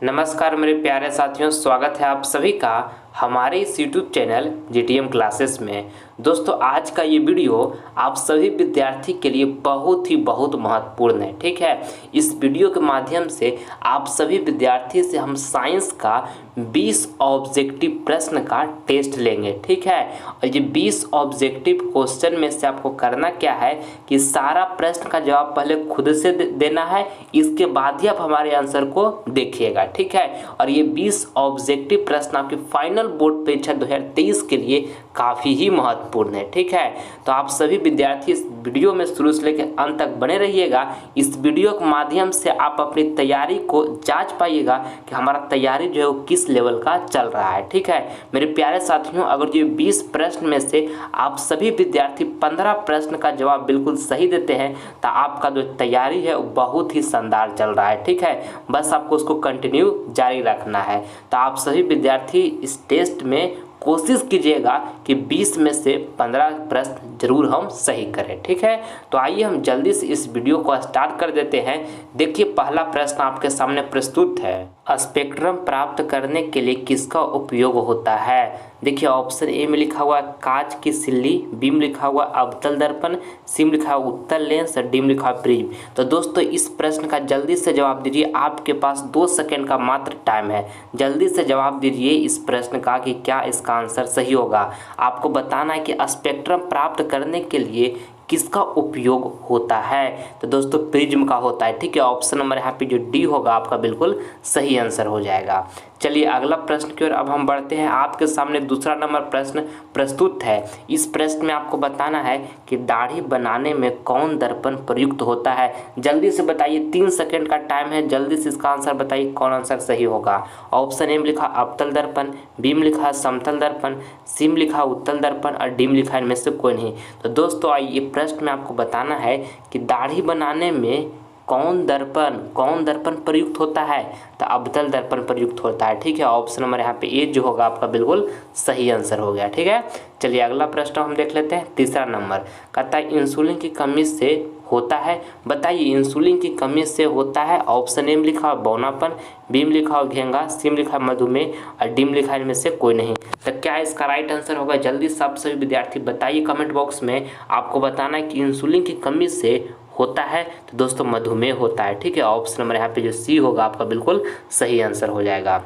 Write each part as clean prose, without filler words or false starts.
नमस्कार मेरे प्यारे साथियों, स्वागत है आप सभी का हमारे इस YouTube चैनल जीटीएम क्लासेस में। दोस्तों, आज का ये वीडियो आप सभी विद्यार्थी के लिए बहुत महत्वपूर्ण है। ठीक है, इस वीडियो के माध्यम से आप सभी विद्यार्थी से हम साइंस का 20 ऑब्जेक्टिव प्रश्न का टेस्ट लेंगे। ठीक है, और ये 20 ऑब्जेक्टिव क्वेश्चन में से आपको करना क्या है कि सारा प्रश्न का जवाब पहले खुद से देना है, इसके बाद ही आप हमारे आंसर को देखिएगा। ठीक है, और ये 20 ऑब्जेक्टिव प्रश्न आपके फाइनल बोर्ड परीक्षा 2023 के लिए काफ़ी ही महत्वपूर्ण है। ठीक है, तो आप सभी विद्यार्थी इस वीडियो में शुरू से लेकर अंत तक बने रहिएगा। इस वीडियो के माध्यम से आप अपनी तैयारी को जांच पाइएगा कि हमारा तैयारी जो है वो किस लेवल का चल रहा है। ठीक है मेरे प्यारे साथियों, अगर ये 20 प्रश्न में से आप सभी विद्यार्थी 15 प्रश्न का जवाब बिल्कुल सही देते हैं तो आपका जो तैयारी है वो बहुत ही शानदार चल रहा है। ठीक है, बस आपको उसको कंटिन्यू जारी रखना है। तो आप सभी विद्यार्थी इस टेस्ट में कोशिश कीजिएगा कि 20 में से 15 प्रश्न जरूर हम सही करें। ठीक है, तो आइए हम जल्दी से इस वीडियो को स्टार्ट कर देते हैं। देखिए, पहला प्रश्न आपके सामने प्रस्तुत है। स्पेक्ट्रम प्राप्त करने के लिए किसका उपयोग होता है? देखिए, ऑप्शन ए में लिखा हुआ कांच की सिल्ली, बी में लिखा हुआ अवतल दर्पण, सी में लिखा हुआ उत्तल लेंस और डी में लिखा हुआ प्रिज्म। तो दोस्तों, इस प्रश्न का जल्दी से जवाब दीजिए। आपके पास 2 सेकंड का मात्र टाइम है। जल्दी से जवाब दीजिए इस प्रश्न का कि क्या इसका आंसर सही होगा। आपको बताना है कि स्पेक्ट्रम प्राप्त करने के लिए किसका उपयोग होता है। तो दोस्तों, प्रिज्म का होता है। ठीक है, ऑप्शन नंबर यहाँ पे जो डी होगा आपका बिल्कुल सही आंसर हो जाएगा। चलिए अगला प्रश्न की ओर अब हम बढ़ते हैं। आपके सामने दूसरा नंबर प्रश्न प्रस्तुत है। इस प्रश्न में आपको बताना है कि दाढ़ी बनाने में कौन दर्पण प्रयुक्त होता है। जल्दी से बताइए, 3 सेकंड का टाइम है। जल्दी से इसका आंसर बताइए, कौन आंसर सही होगा। ऑप्शन ए में लिखा अवतल दर्पण, बी में लिखा समतल दर्पण, सी में लिखा उत्तल दर्पण और डी में लिखा इनमें से कोई नहीं। तो दोस्तों, आइए प्रश्न में आपको बताना है कि दाढ़ी बनाने में कौन दर्पण प्रयुक्त होता है। तो अवतल दर्पण प्रयुक्त होता है। ठीक है, ऑप्शन नंबर यहाँ पे ए जो होगा आपका बिल्कुल सही आंसर हो गया। ठीक है, चलिए अगला प्रश्न हम देख लेते हैं। तीसरा नंबर कहता है इंसुलिन की कमी से होता है। बताइए, इंसुलिन की कमी से होता है। ऑप्शन ए में लिखा हुआ बौनापन, बी में लिखा हुआ घेंगा, सी में लिखा हुआ मधुमेह और डी में लिखा है इनमें से कोई नहीं। तो क्या इसका राइट आंसर होगा? जल्दी से आप सभी विद्यार्थी बताइए कमेंट बॉक्स में। आपको बताना है कि इंसुलिन की कमी से होता है। तो दोस्तों, मधुमेह होता है। ठीक है, ऑप्शन नंबर यहाँ पे जो सी होगा आपका बिल्कुल सही आंसर हो जाएगा।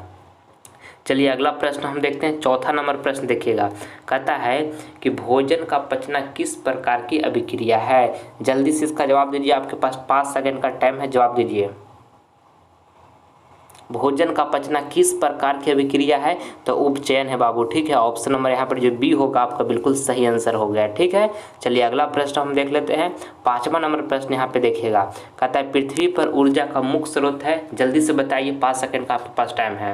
चलिए अगला प्रश्न हम देखते हैं। चौथा नंबर प्रश्न देखिएगा, कहता है कि भोजन का पचना किस प्रकार की अभिक्रिया है। जल्दी से इसका जवाब दीजिए। आपके पास 5 सेकंड का टाइम है, जवाब दीजिए। भोजन का पचना किस प्रकार की अभिक्रिया है? तो उपचयन है बाबू। ठीक है, ऑप्शन नंबर यहाँ पर जो बी होगा आपका बिल्कुल सही आंसर हो गया। ठीक है, चलिए अगला प्रश्न हम देख लेते हैं। 5वां नंबर प्रश्न यहाँ पे देखिएगा, कहता है पृथ्वी पर ऊर्जा का मुख्य स्रोत है। जल्दी से बताइए, 5 सेकंड का आपके पास टाइम है।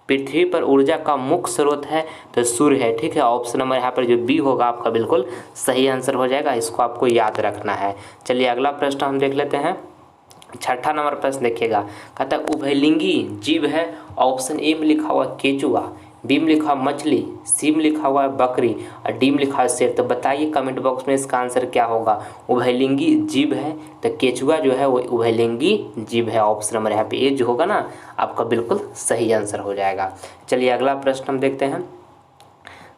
पृथ्वी पर ऊर्जा का मुख्य स्रोत है तो सूर्य है। ठीक है, ऑप्शन नंबर यहाँ पर जो बी होगा आपका बिल्कुल सही आंसर हो जाएगा। इसको आपको याद रखना है। चलिए अगला प्रश्न हम देख लेते हैं। 6ठा नंबर प्रश्न देखिएगा, कहता है उभयलिंगी जीव है। ऑप्शन ए में लिखा हुआ केचुआ, बी में लिखा हुआ मछली, सी में लिखा हुआ है बकरी और डी में लिखा हुआ शेर। तो बताइए कमेंट बॉक्स में इसका आंसर क्या होगा। उभयलिंगी जीव है तो केचुआ जो है वो उभयलिंगी जीव है। ऑप्शन नंबर यहाँ पे ए जो होगा ना आपका बिल्कुल सही आंसर हो जाएगा। चलिए अगला प्रश्न हम देखते हैं।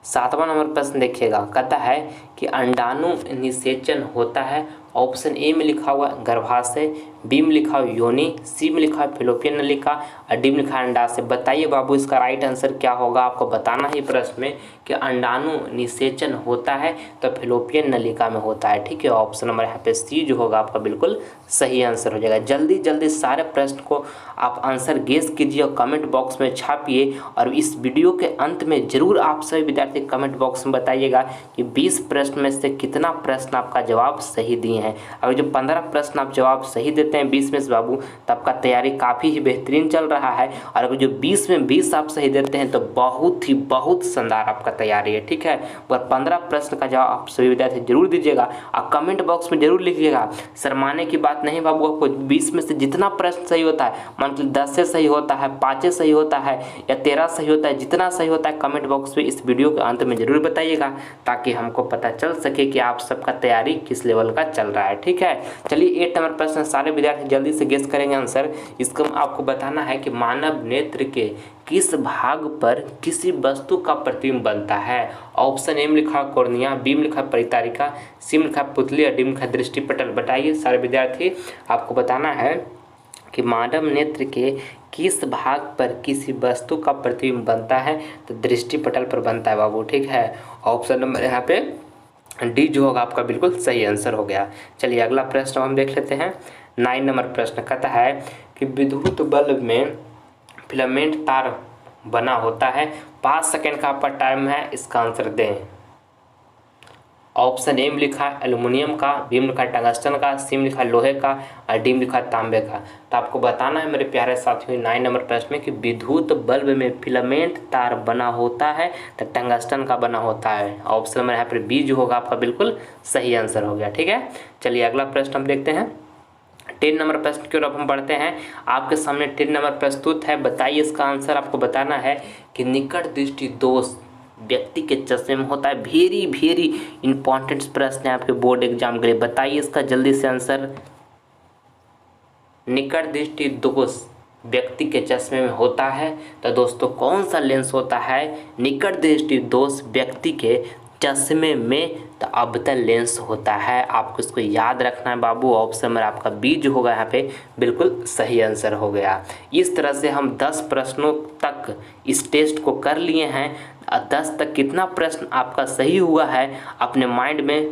7वां नंबर प्रश्न देखिएगा, कहता है कि अंडाणु निषेचन होता है। ऑप्शन ए में लिखा हुआ गर्भाशय, बी में लिखा हुआ योनि, सी में लिखा हुआ फेलोपियन नलिका और डी में लिखा है अंडाशय। बताइए बाबू इसका राइट आंसर क्या होगा। आपको बताना है प्रश्न में कि अंडाणु निषेचन होता है तो फेलोपियन नलिका में होता है। ठीक है, ऑप्शन नंबर यहाँ पे सी जो होगा आपका बिल्कुल सही आंसर हो जाएगा। जल्दी जल्दी सारे प्रश्न को आप आंसर गेस कीजिए और कमेंट बॉक्स में छापिए। और इस वीडियो के अंत में जरूर आप सभी विद्यार्थी कमेंट बॉक्स में बताइएगा कि 20 प्रश्न में से कितना प्रश्न आपका जवाब सही दिए हैं। अगर जो 15 प्रश्न आप जवाब सही देते हैं 20 में से बाबू तो आपका तैयारी काफ़ी ही बेहतरीन चल रहा है। और अगर जो 20 में 20 आप सही देते हैं तो बहुत शानदार आपका तैयारी है। ठीक है, पर 15 प्रश्न का जवाब आप सभी विद्यार्थी जरूर दीजिएगा और कमेंट बॉक्स में जरूर लिखिएगा। शर्माने की बात नहीं बाबू, आपको 20 में से जितना प्रश्न सही होता है, मान लीजिए 10 से सही होता है, 5 से सही होता है या 13 सही होता है, जितना सही होता है कमेंट बॉक्स में इस वीडियो के अंत में जरूर बताइएगा ताकि हमको पता चल सके कि आप सबका तैयारी किस लेवल का चल रहा है। ठीक है, चलिए 8 नंबर प्रश्न सारे विद्यार्थी जल्दी से गेस करेंगे आंसर। इसको आपको बताना है कि मानव नेत्र के किस भाग पर किसी वस्तु का प्रतिबिंब बनता है। ऑप्शन ए में लिखा कॉर्निया, बी में लिखा परितारिका, सी में लिखा पुतली और डी में लिखा दृष्टिपटल। बताइए सारे विद्यार्थी, आपको बताना है कि मानव नेत्र के किस भाग पर किसी वस्तु का प्रतिबिंब बनता है। तो दृष्टिपटल पर बनता है बाबू। ठीक है, ऑप्शन नंबर यहाँ पे डी जो होगा आपका बिल्कुल सही आंसर हो गया। चलिए अगला प्रश्न हम देख लेते हैं। 9 नंबर प्रश्न कहता है कि विद्युत बल्ब में फिलामेंट तार बना होता है। 5 सेकेंड का आपका टाइम है, इसका आंसर दें। ऑप्शन ए में लिखा है एल्युमिनियम का, बी में लिखा है टंगस्टन का, सी में लिखा है लोहे का और डी में लिखा है तांबे का। तो आपको बताना है मेरे प्यारे साथियों 9 नंबर प्रश्न में कि विद्युत बल्ब में फिलामेंट तार बना होता है तो टंगस्टन का बना होता है। ऑप्शन नंबर यहाँ पर बी जो होगा आपका बिल्कुल सही आंसर हो गया। ठीक है, चलिए अगला प्रश्न हम देखते हैं। 10 नंबर प्रश्न की ओर अब हम बढ़ते हैं। आपके सामने 10 नंबर प्रस्तुत है। बताइए इसका आंसर। आपको बताना है कि निकट दृष्टि दोष व्यक्ति के चश्मे में होता है। वेरी इंपॉर्टेंट प्रश्न है आपके बोर्ड एग्जाम के लिए। बताइए इसका जल्दी से आंसर। निकट दृष्टि दोष व्यक्ति के चश्मे में होता है तो दोस्तों कौन सा लेंस होता है? निकट दृष्टि दोष व्यक्ति के चश्मे में तो अवतल लेंस होता है। आपको इसको याद रखना है बाबू। ऑप्शन नंबर आपका बी जो होगा यहाँ पे बिल्कुल सही आंसर हो गया। इस तरह से हम 10 प्रश्नों तक इस टेस्ट को कर लिए हैं। 10 तक कितना प्रश्न आपका सही हुआ है अपने माइंड में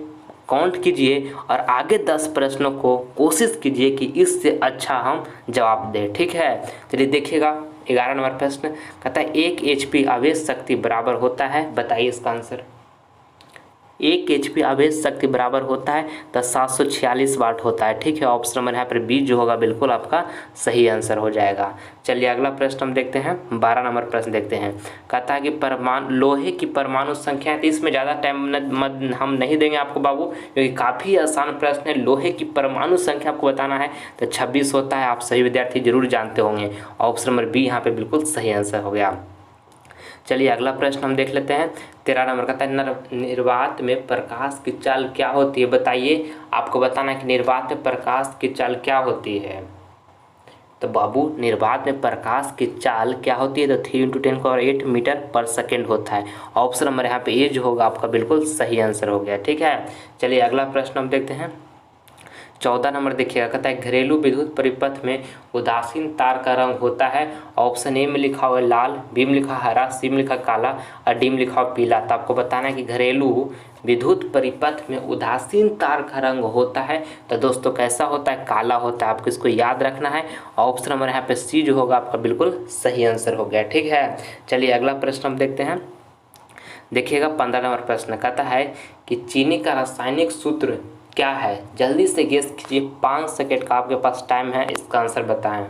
काउंट कीजिए और आगे 10 प्रश्नों को कोशिश कीजिए कि इससे अच्छा हम जवाब दें। ठीक है, चलिए देखिएगा 11 नंबर प्रश्न कहता है 1 HP आवेश शक्ति बराबर होता है। बताइए इसका आंसर। 1 HP आवेश शक्ति बराबर होता है तो 746 वाट होता है। ठीक है, ऑप्शन नंबर यहाँ पर बी जो होगा बिल्कुल आपका सही आंसर हो जाएगा। चलिए अगला प्रश्न हम देखते हैं। 12 नंबर प्रश्न देखते हैं। कहता है कि लोहे की परमाणु संख्या है। तो इसमें ज़्यादा टाइम हम नहीं देंगे आपको बाबू, क्योंकि काफ़ी आसान प्रश्न है। लोहे की परमाणु संख्या आपको बताना है तो 26 होता है। आप सही विद्यार्थी जरूर जानते होंगे। ऑप्शन नंबर बी यहाँ पर बिल्कुल सही आंसर हो गया। चलिए अगला प्रश्न हम देख लेते हैं। 13 नंबर का निर्वात में प्रकाश की चाल क्या होती है। बताइए, आपको बताना है कि निर्वात में प्रकाश की चाल क्या होती है। तो बाबू निर्वात में प्रकाश की चाल क्या होती है? तो 3 × 10⁸ मीटर पर सेकेंड होता है। ऑप्शन नंबर यहाँ पे ए जो होगा आपका बिल्कुल सही आंसर हो गया। ठीक है, चलिए अगला प्रश्न हम देखते हैं। 14 नंबर देखिएगा। कहता है घरेलू विद्युत परिपथ में उदासीन तार का रंग होता है। ऑप्शन ए में लिखा हुआ है लाल, बी में लिखा हरा, सी में लिखा काला और डी में लिखा हुआ पीला। तो आपको बताना है कि घरेलू विद्युत परिपथ में उदासीन तार का रंग होता है तो दोस्तों कैसा होता है? काला होता है। आपको इसको याद रखना है। ऑप्शन नंबर यहाँ पे सी जो होगा आपका बिल्कुल सही आंसर हो गया। ठीक है, चलिए अगला प्रश्न हम देखते हैं। देखिएगा 15 नंबर प्रश्न कहता है कि चीनी का रासायनिक सूत्र क्या है। जल्दी से गेस कीजिए, 5 सेकेंड का आपके पास टाइम है, इसका आंसर बताएं।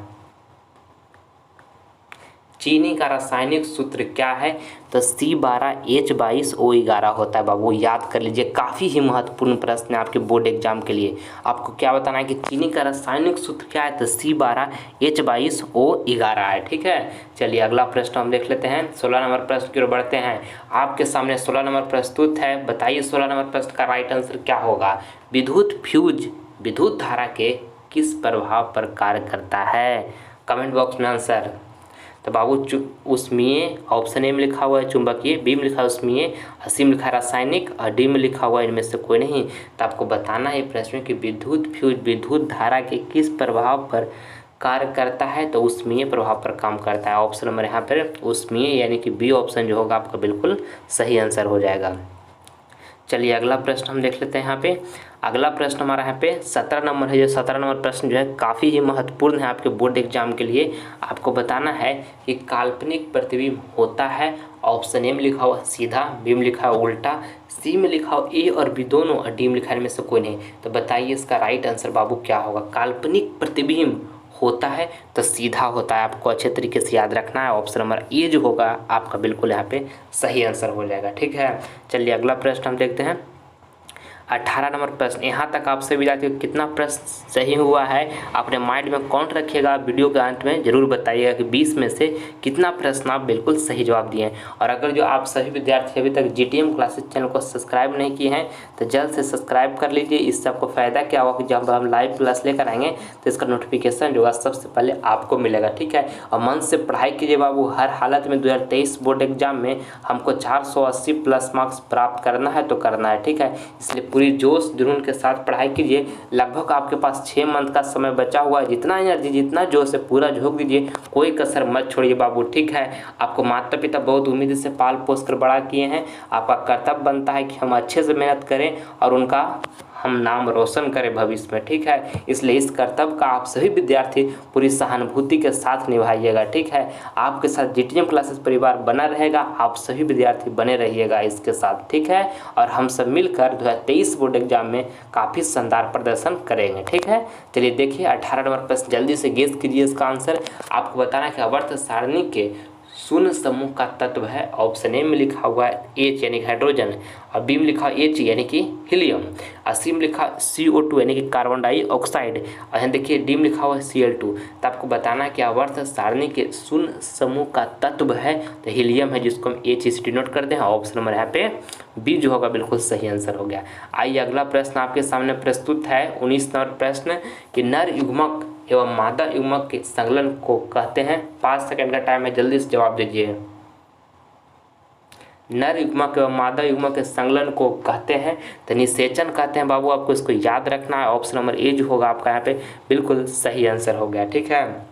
चीनी का रासायनिक सूत्र क्या है? तो C12H22O11 होता है बाबू, याद कर लीजिए। काफ़ी ही महत्वपूर्ण प्रश्न है आपके बोर्ड एग्जाम के लिए। आपको क्या बताना है कि चीनी का रासायनिक सूत्र क्या है? तो C12H22O11 है। ठीक है, चलिए अगला प्रश्न हम देख लेते हैं। 16 नंबर प्रश्न की ओर बढ़ते हैं। आपके सामने 16 नंबर प्रस्तुत है। बताइए 16 नंबर प्रश्न का राइट आंसर क्या होगा। विद्युत फ्यूज विद्युत धारा के किस प्रभाव पर कार्य करता है? कमेंट बॉक्स में आंसर। तो बाबू उष्मीय, ऑप्शन ए में लिखा हुआ है चुंबकीय, बी में लिखा है उष्मीय, सी में लिखा है रासायनिक और डी में लिखा हुआ है इनमें से कोई नहीं। तो आपको बताना है प्रश्न कि विद्युत फ्यूज विद्युत धारा के किस प्रभाव पर कार्य करता है। तो उष्मीय प्रभाव पर काम करता है। ऑप्शन नंबर यहाँ पर उष्मीय यानी कि बी ऑप्शन जो होगा आपका बिल्कुल सही आंसर हो जाएगा। चलिए अगला प्रश्न हम देख लेते हैं। यहाँ पे अगला प्रश्न हमारा यहाँ पे 17 नंबर है। जो 17 नंबर प्रश्न जो है काफ़ी ही महत्वपूर्ण है आपके बोर्ड एग्जाम के लिए। आपको बताना है कि काल्पनिक प्रतिबिंब होता है। ऑप्शन ए में लिखा हुआ सीधा, बी में लिखा हुआ उल्टा, सी में लिखा हुआ ए और बी दोनों और डी में लिखा है में से कोई नहीं। तो बताइए इसका राइट आंसर बाबू क्या होगा। काल्पनिक प्रतिबिंब होता है तो सीधा होता है। आपको अच्छे तरीके से याद रखना है। ऑप्शन नंबर ए जो होगा आपका बिल्कुल यहाँ पे सही आंसर हो जाएगा। ठीक है, चलिए अगला प्रश्न हम देखते हैं। 18 नंबर प्रश्न। यहाँ तक आप सभी विद्यार्थियों कितना प्रश्न सही हुआ है अपने माइंड में काउंट रखिएगा। वीडियो के अंत में जरूर बताइएगा कि 20 में से कितना प्रश्न आप बिल्कुल सही जवाब दिए हैं। और अगर जो आप सभी विद्यार्थी अभी तक GTM क्लासेस चैनल को सब्सक्राइब नहीं किए हैं तो जल्द से सब्सक्राइब कर लीजिए। इससे आपको फ़ायदा क्या होगा कि जब हम लाइव क्लास लेकर आएंगे तो इसका नोटिफिकेशन जो है सबसे पहले आपको मिलेगा, ठीक है। और मन से पढ़ाई कीजिए बाबू। हर हालत में 2023 बोर्ड एग्जाम में हमको 480 प्लस मार्क्स प्राप्त करना है तो करना है, ठीक है। इसलिए पूरी जोश जुनून के साथ पढ़ाई कीजिए। लगभग आपके पास 6 मंथ का समय बचा हुआ है। जितना एनर्जी जितना जोश है पूरा झोंक दीजिए, कोई कसर मत छोड़िए बाबू, ठीक है। आपको माता पिता बहुत उम्मीद से पाल पोस कर बड़ा किए हैं। आपका कर्तव्य बनता है कि हम अच्छे से मेहनत करें और उनका हम नाम रोशन करें भविष्य में, ठीक है। इसलिए इस कर्तव्य का आप सभी विद्यार्थी पूरी सहानुभूति के साथ निभाइएगा, ठीक है। आपके साथ GTM क्लासेस परिवार बना रहेगा, आप सभी विद्यार्थी बने रहिएगा इसके साथ, ठीक है। और हम सब मिलकर 2023 बोर्ड एग्जाम में काफ़ी शानदार प्रदर्शन करेंगे, ठीक है। चलिए देखिए 18 नंबर प्रश्न, जल्दी से गेस कीजिए इसका आंसर। आपको बताना है कि आवर्त सारणी के शून्य समूह का तत्व है। ऑप्शन ए में लिखा हुआ है H यानी कि हाइड्रोजन, और बी में लिखा H यानी कि हीलियम, और सी में लिखा CO2 यानी कि कार्बन डाइऑक्साइड, और यहाँ देखिए डी में लिखा हुआ है Cl2। तो आपको बताना है कि आवर्त सारणी के शून्य समूह का तत्व है तो हीलियम है, जिसको हम H डिनोट करते हैं। ऑप्शन नंबर यहाँ पे बी जो होगा बिल्कुल सही आंसर हो गया। आइए अगला प्रश्न आपके सामने प्रस्तुत है 19 नंबर प्रश्न कि नर युग्मक एवं मादा युग्मक के संकलन को कहते हैं। 5 सेकंड का टाइम है, जल्दी से जवाब दीजिए। नर युग्मक एवं मादा युग्मक के संकलन को कहते हैं तो निषेचन कहते हैं बाबू। आपको इसको याद रखना है। ऑप्शन नंबर ए जो होगा आपका यहाँ पे बिल्कुल सही आंसर हो गया, ठीक है।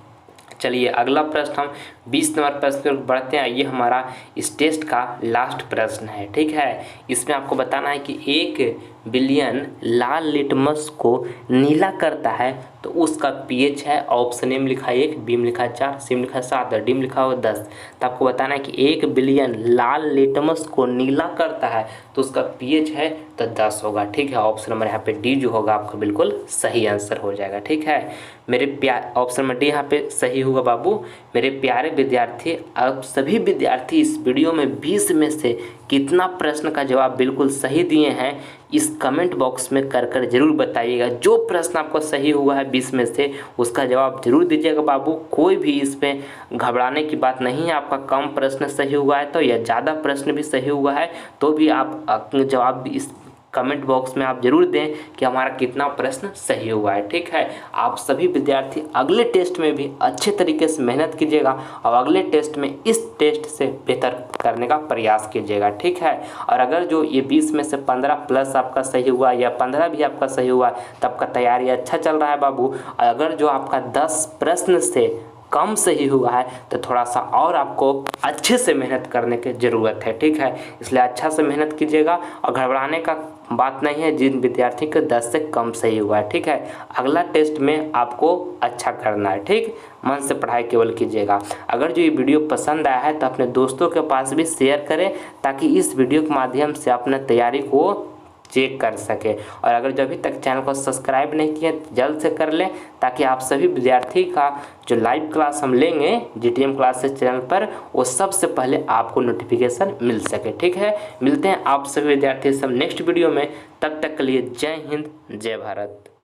चलिए अगला प्रश्न हम 20 नंबर प्रश्न की ओर बढ़ते हैं। ये हमारा इस टेस्ट का लास्ट प्रश्न है, ठीक है। इसमें आपको बताना है कि 1 बिलियन लाल लिटमस को नीला करता है तो उसका pH है। ऑप्शन ए में लिखा है 1, बी में लिखा है 4, सी में लिखा है 7 और डी में लिखा हुआ 10। तो आपको बताना है कि 1 बिलियन लाल लिटमस को नीला करता है तो उसका pH है तो 10 होगा, ठीक है। ऑप्शन नंबर यहाँ पे डी जो होगा आपका बिल्कुल सही आंसर हो जाएगा, ठीक है। मेरे प्यार ऑप्शन नंबर डी यहाँ पे सही होगा बाबू। मेरे प्यारे विद्यार्थी, आप सभी विद्यार्थी इस वीडियो में 20 में से कितना प्रश्न का जवाब बिल्कुल सही दिए हैं इस कमेंट बॉक्स में कर जरूर बताइएगा। जो प्रश्न आपको सही हुआ है 20 में से उसका जवाब जरूर दीजिएगा बाबू। कोई भी इसमें घबराने की बात नहीं है। आपका कम प्रश्न सही हुआ है तो या ज़्यादा प्रश्न भी सही हुआ है तो भी आप जवाब इस कमेंट बॉक्स में आप जरूर दें कि हमारा कितना प्रश्न सही हुआ है, ठीक है। आप सभी विद्यार्थी अगले टेस्ट में भी अच्छे तरीके से मेहनत कीजिएगा और अगले टेस्ट में इस टेस्ट से बेहतर करने का प्रयास कीजिएगा, ठीक है। और अगर जो ये 20 में से 15 प्लस आपका सही हुआ या 15 भी आपका सही हुआ तो आपका तैयारी अच्छा चल रहा है बाबू। और अगर जो आपका 10 प्रश्न से कम सही हुआ है तो थोड़ा सा और आपको अच्छे से मेहनत करने की ज़रूरत है, ठीक है। इसलिए अच्छा से मेहनत कीजिएगा और घबराने का बात नहीं है जिन विद्यार्थी के 10 से कम सही हुआ है, ठीक है। अगला टेस्ट में आपको अच्छा करना है, ठीक। मन से पढ़ाई केवल कीजिएगा। अगर जो ये वीडियो पसंद आया है तो अपने दोस्तों के पास भी शेयर करें ताकि इस वीडियो के माध्यम से अपने तैयारी को चेक कर सके। और अगर जो अभी तक चैनल को सब्सक्राइब नहीं किया तो जल्द से कर लें ताकि आप सभी विद्यार्थी का जो लाइव क्लास हम लेंगे GTM क्लासेस चैनल पर वो सबसे पहले आपको नोटिफिकेशन मिल सके, ठीक है। मिलते हैं आप सभी विद्यार्थी सब नेक्स्ट वीडियो में। तब तक के लिए जय हिंद जय भारत।